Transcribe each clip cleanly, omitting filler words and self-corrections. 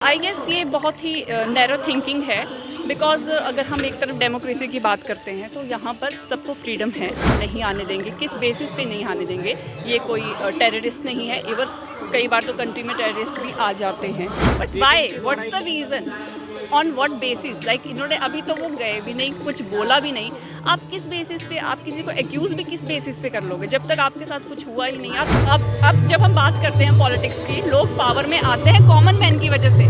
I guess ये बहुत ही narrow thinking है। बिकॉज अगर हम एक तरफ डेमोक्रेसी की बात करते हैं तो यहाँ पर सबको फ्रीडम है, नहीं आने देंगे। किस बेसिस पे नहीं आने देंगे? ये कोई टेररिस्ट नहीं है। इवन कई बार तो कंट्री में टेररिस्ट भी आ जाते हैं, but why, what's the reason, on what basis? Like इन्होंने अभी तो वो गए भी नहीं, कुछ बोला भी नहीं। आप किस बेसिस पे, आप किसी को एक्यूज़ भी किस बेसिस पे कर लोगे जब तक आपके साथ कुछ हुआ ही नहीं? अब जब हम बात करते हैं पॉलिटिक्स की, लोग पावर में आते हैं कॉमन मैन की वजह से।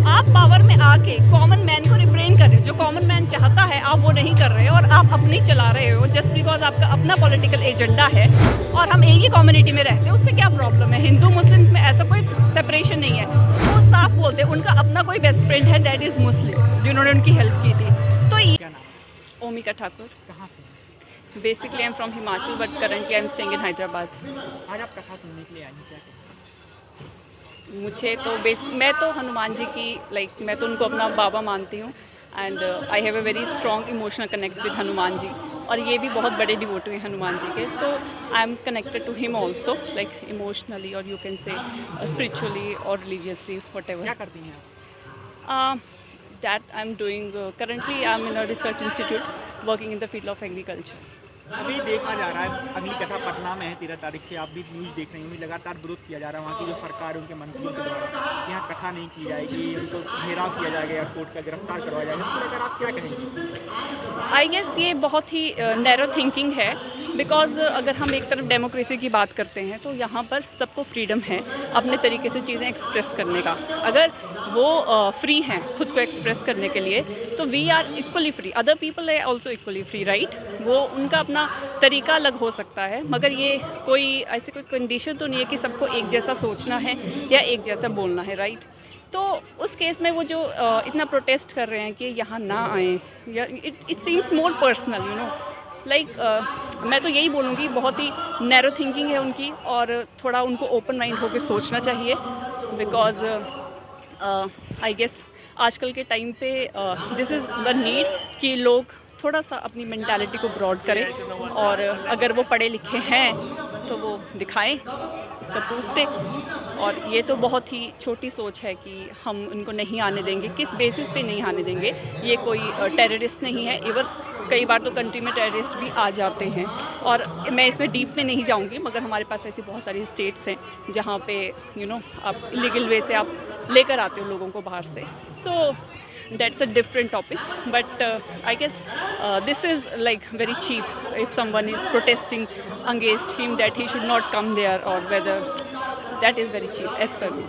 आप पावर में आके कॉमन मैन को रिफ्रेन कर रहे हो। जो कॉमन मैन चाहता है आप वो नहीं कर रहे हो, और आप अपनी चला रहे हो जस्ट बिकॉज आपका अपना पॉलिटिकल एजेंडा है। और हम एक ही कम्युनिटी में रहते हैं, उससे क्या प्रॉब्लम है? हिंदू मुस्लिम्स में ऐसा कोई सेपरेशन नहीं है। वो साफ बोलते हैं उनका अपना कोई बेस्ट फ्रेंड है, दैट इज़ मुस्लिम, जिन्होंने उनकी हेल्प की थी। तो ये ओमिका ठाकुर। कहाँ से? Basically I am from Himachal, but currently I am staying in Hyderabad. आज आप कथा सुनने के लिए आई हैं, क्या कहें? मुझे तो मैं तो हनुमान जी की मैं तो उनको अपना बाबा मानती हूँ। And I have a very strong emotional connect with Hanuman ji, और ये भी बहुत बड़े डिवोटी हैं हनुमान जी के। So I am connected to him also, like emotionally, और यू कैन से स्पिरिचुअली और रिलीजियसली, वट क्या एवर करती हैं आप? That I am doing. Currently I am in a research institute working in the field of agriculture. अभी देखा जा रहा है, अगली कथा पटना में है 13 तारीख से। आप भी न्यूज़ देख रही होंगी, लगातार विरोध किया जा रहा है वहाँ की जो सरकार है, उनके मंत्रियों के द्वारा। यहाँ कथा नहीं की जाएगी, उनको घेराव किया जाएगा, एयरपोर्ट का गिरफ्तार करवाया जाएगा। इसको लेकर आप क्या कहेंगे? आई गेस ये बहुत ही नैरो थिंकिंग है। बिकॉज अगर हम एक तरफ डेमोक्रेसी की बात करते हैं तो यहाँ पर सबको फ्रीडम है अपने तरीके से चीज़ें एक्सप्रेस करने का। अगर वो फ्री हैं खुद को एक्सप्रेस करने के लिए, तो we are equally free, other people है ऑल्सो इक्वली फ्री, राइट? वो उनका अपना तरीका अलग हो सकता है, मगर ये कोई ऐसे कोई कंडीशन तो नहीं है कि सबको एक जैसा सोचना है या एक जैसा बोलना है, राइट? तो उस केस में वो जो इतना प्रोटेस्ट कर रहे हैं कि यहाँ ना आए, या it seems more personal, you know. मैं तो यही बोलूँगी, बहुत ही नैरो थिंकिंग है उनकी, और थोड़ा उनको ओपन माइंड होकर सोचना चाहिए। बिकॉज आई गेस आजकल के टाइम पे दिस इज़ द नीड कि लोग थोड़ा सा अपनी मेंटालिटी को ब्रॉड करें, और अगर वो पढ़े लिखे हैं तो वो दिखाएं, इसका प्रूफ दें। और ये तो बहुत ही छोटी सोच है कि हम उनको नहीं आने देंगे। किस बेसिस पे नहीं आने देंगे? ये कोई टेररिस्ट नहीं है। इवन कई बार तो कंट्री में टेररिस्ट भी आ जाते हैं, और मैं इसमें डीप में नहीं जाऊंगी, मगर हमारे पास ऐसी बहुत सारी स्टेट्स हैं जहाँ पे आप इलीगल वे से आप लेकर आते हो लोगों को बाहर से। सो that's a different topic, but I guess this is like very cheap if someone is protesting against him that he should not come there, or whether that is very cheap as per me.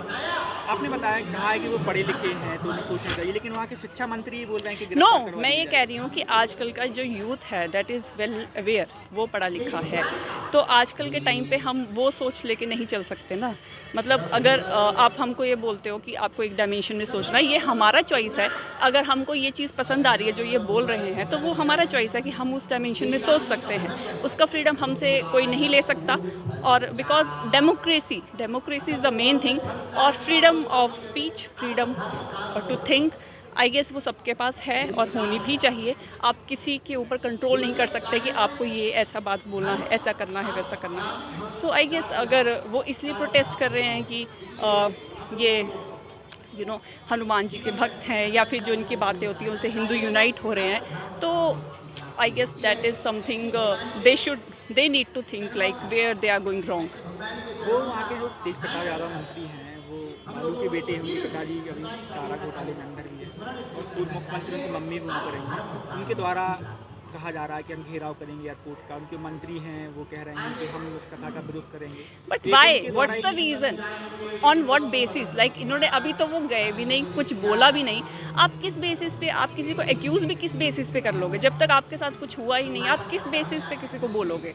आपने बताया, कहा है कि वो पढ़े लिखे हैं तो उन्हें सोचना चाहिए, लेकिन वहाँ के शिक्षा मंत्री बोल रहे हैं कि नो, गिरफ्तार करवा मैं ये दिया कह रही हूँ कि आजकल का जो यूथ है दैट इज़ वेल अवेयर, वो पढ़ा लिखा है। तो आजकल के टाइम पे हम वो सोच लेके नहीं चल सकते ना। मतलब अगर आप हमको ये बोलते हो कि आपको एक डायमेंशन में सोचना है, ये हमारा चॉइस है। अगर हमको ये चीज़ पसंद आ रही है जो ये बोल रहे हैं, तो वो हमारा चॉइस है कि हम उस डायमेंशन में सोच सकते हैं। उसका फ्रीडम हमसे कोई नहीं ले सकता। और because democracy is the main thing, और freedom of speech, freedom to think, I guess वो सबके पास है और होनी भी चाहिए। आप किसी के ऊपर कंट्रोल नहीं कर सकते कि आपको ये ऐसा बात बोलना है, ऐसा करना है, वैसा करना है। सो आई गेस अगर वो इसलिए प्रोटेस्ट कर रहे हैं कि ये हनुमान जी के भक्त हैं, या फिर जो इनकी बातें होती हैं उनसे हिंदू यूनाइट हो रहे हैं, तो I guess that is something they need to think like where they are going wrong. वो वहाँ के जो तेज प्रताप यादव मंत्री हैं, वो लालू के बेटे हैं, उनके पिताजी अभी चारा घोटाले में अंदर भी है, और पूर्व मुख्यमंत्री उनकी मम्मी भी वहाँ पर रही हैं। उनके द्वारा कहा जा रहा है कि हम घेराव करेंगे एयरपोर्ट का। उनके मंत्री हैं, वो कह रहे हैं कि हम उस कथा का विरोध करेंगे। But why, what's the reason, on what basis? Like इन्होंने अभी तो वो गए भी नहीं, कुछ बोला भी नहीं। आप किस बेसिस पे, आप किसी को एक्यूज़ भी किस बेसिस पे कर लोगे जब तक आपके साथ कुछ हुआ ही नहीं? आप किस बेसिस पे किसी को बोलोगे?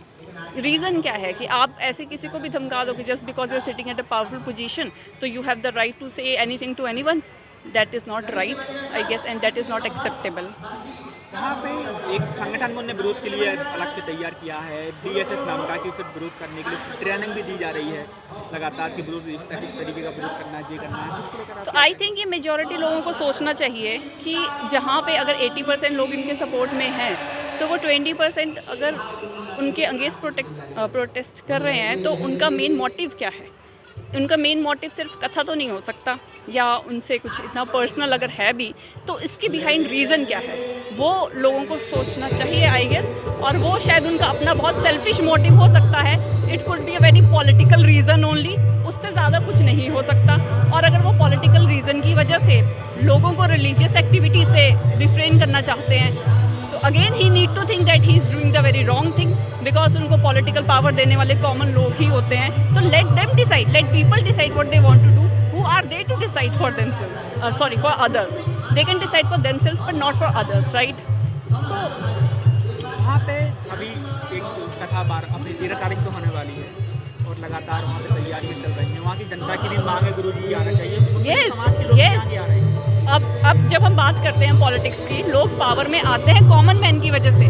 रीज़न क्या है कि आप ऐसे किसी को भी धमका दोगे just because you are sitting at a powerful position? तो you have the right to say anything to anyone. That is not right, I guess, and that is not acceptable. वहाँ पे एक संगठन उन्होंने विरोध के लिए अलग से तैयार किया है, BSS नाम का, कि उसे विरोध करने के लिए ट्रेनिंग भी दी जा रही है लगातार, कि विरोध इस तरीके का विरोध करना है, ये करना है। तो आई थिंक ये मेजॉरिटी लोगों को सोचना चाहिए कि जहाँ पे अगर 80% लोग इनके सपोर्ट में हैं, तो वो 20% अगर उनके अगेंस्ट प्रोटेस्ट कर रहे हैं, तो उनका मेन मोटिव क्या है? उनका मेन मोटिव सिर्फ कथा तो नहीं हो सकता, या उनसे कुछ इतना पर्सनल अगर है भी तो इसके बिहाइंड रीज़न क्या है वो लोगों को सोचना चाहिए आई गेस। और वो शायद उनका अपना बहुत सेल्फिश मोटिव हो सकता है, it could be a very political reason only, उससे ज़्यादा कुछ नहीं हो सकता। और अगर वो पॉलिटिकल रीज़न की वजह से लोगों को रिलीजियस एक्टिविटी से रिफ्रेन करना चाहते हैं तो again he need to think that he is doing the very wrong thing, because उनको पॉलिटिकल पावर देने वाले कॉमन लोग ही होते हैं। तो let them decide, let people decide what they want to do, who are they to decide for themselves, sorry for others, they can decide for themselves but not for others, right. So वहाँ पे अभी एक कथा बार अपनी 13 तारीख को होने वाली है और लगातार वहाँ पे तैयारियाँ चल रही हैं। वहाँ की जनता की भी मांग है गुरु जी आना चाहिए, मुस्लिम Yes, समाज के लोग yes. यहाँ नहीं आ रहे हैं। अब जब हम बात करते हैं पॉलिटिक्स की, लोग पावर में आते हैं कॉमन मैन की वजह से।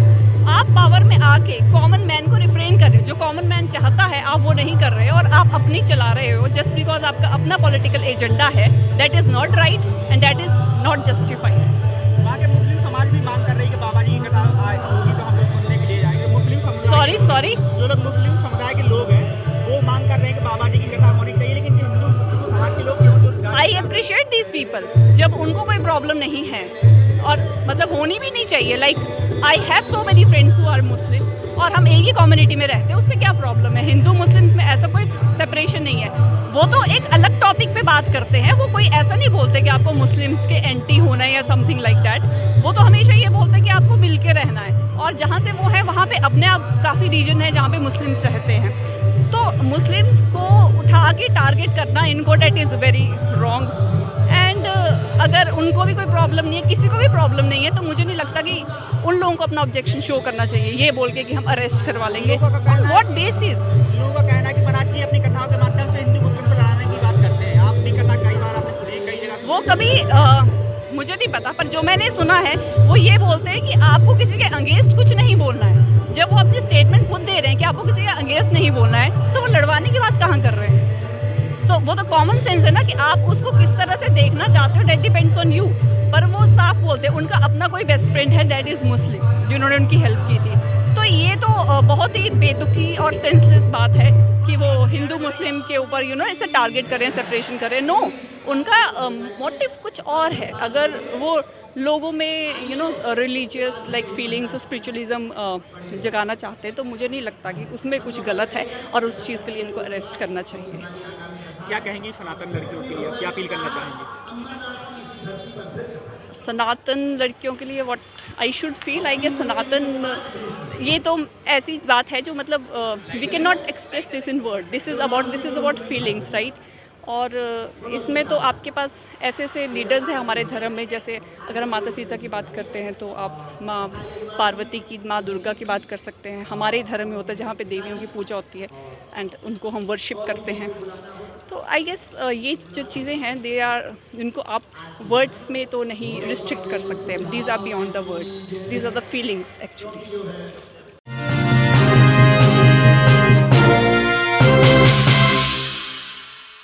आप पावर में आके कॉमन मैन को रिफ्रेन कर रहे हो, जो कॉमन मैन चाहता है आप वो नहीं कर रहे हो और आप अपनी चला रहे हो जस्ट बिकॉज आपका अपना पॉलिटिकल एजेंडा है। That is not right and that is not justified. वहाँ के मुस्लिम समाज भी मांग कर रही है कि बाबा जी की कथा होगी तो हम लोग सुनने के लिए जाएंगे। मुस्लिम समुदाय सॉरी जो लोग मुस्लिम समुदाय के लोग हैं वो मांग कर रहे हैं कि बाबा जी की कथा होनी चाहिए, लेकिन जो हिंदू समाज के लोग आई अप्रिशिएट दीज पीपल, जब उनको कोई प्रॉब्लम नहीं है और मतलब होनी भी नहीं चाहिए। Like I have so many friends who are Muslims और हम एक ही कम्युनिटी में रहते हैं, उससे क्या प्रॉब्लम है? हिंदू मुस्लिम्स में ऐसा कोई सेपरेशन नहीं है। वो तो एक अलग टॉपिक पे बात करते हैं, वो कोई ऐसा नहीं बोलते कि आपको मुस्लिम्स के एंटी होना है या समथिंग लाइक दैट। वो तो हमेशा ये बोलते हैं कि आपको मिल के रहना है, और जहाँ से वो है वहाँ पे अपने आप काफ़ी रीजन है जहाँ पे मुस्लिम्स रहते हैं। तो मुस्लिम्स को उठा के टारगेट करना इनको that is very wrong. And अगर उनको भी कोई प्रॉब्लम नहीं है, किसी को भी प्रॉब्लम नहीं है, तो मुझे नहीं लगता कि उन लोगों को अपना ऑब्जेक्शन शो करना चाहिए ये बोल के कि हम अरेस्ट करवा लेंगे। On what basis? लोगों का कहना है कि महाराज जी अपनी कथाओं के माध्यम से हिंदू मुस्लिम को लड़ाने की बात करते हैं। आप भी कथा कई बार आपने सुनी, कई जगह वो कभी मुझे नहीं पता, पर जो मैंने सुना है वो ये बोलते हैं कि आपको किसी के अगेंस्ट कुछ नहीं बोलना है। जब वो अपनी स्टेटमेंट खुद दे रहे हैं कि आपको किसी के अगेंस्ट नहीं बोलना है, तो वो लड़वाने की बात कहाँ कर रहे हैं? सो वो तो कॉमन सेंस है ना कि आप उसको किस तरह से देखना चाहते हो, दैट डिपेंड्स ऑन यू। पर वो साफ बोलते हैं उनका अपना कोई बेस्ट फ्रेंड है दैट इज़ मुस्लिम, जिन्होंने उनकी हेल्प की थी। तो ये तो बहुत ही बेतुकी और सेंसलेस बात है कि वो हिंदू मुस्लिम के ऊपर ऐसे टारगेट करें, सेपरेशन करें। नो, उनका मोटिव कुछ और है। अगर वो लोगों में रिलीजियस लाइक फीलिंग्स और स्पिरिचुअलिज्म जगाना चाहते हैं तो मुझे नहीं लगता कि उसमें कुछ गलत है और उस चीज़ के लिए इनको अरेस्ट करना चाहिए। क्या कहेंगी सनातन लड़कियों के लिए, क्या अपील करना चाहेंगे? सनातन लड़कियों के लिए what I should feel, I guess Sanatan ये तो ऐसी बात है जो मतलब we can not express this in word, this is about feelings, right. और इसमें तो आपके पास ऐसे ऐसे लीडर्स हैं हमारे धर्म में, जैसे अगर हम माता सीता की बात करते हैं तो आप माँ पार्वती की, माँ दुर्गा की बात कर सकते हैं। हमारे धर्म में होता है जहाँ पे देवियों की पूजा होती है एंड उनको हम वर्शिप करते हैं। तो आई गेस ये जो चीज़ें हैं दे आर, इनको आप वर्ड्स में तो नहीं रिस्ट्रिक्ट कर सकते। These are beyond the words, these are the feelings actually.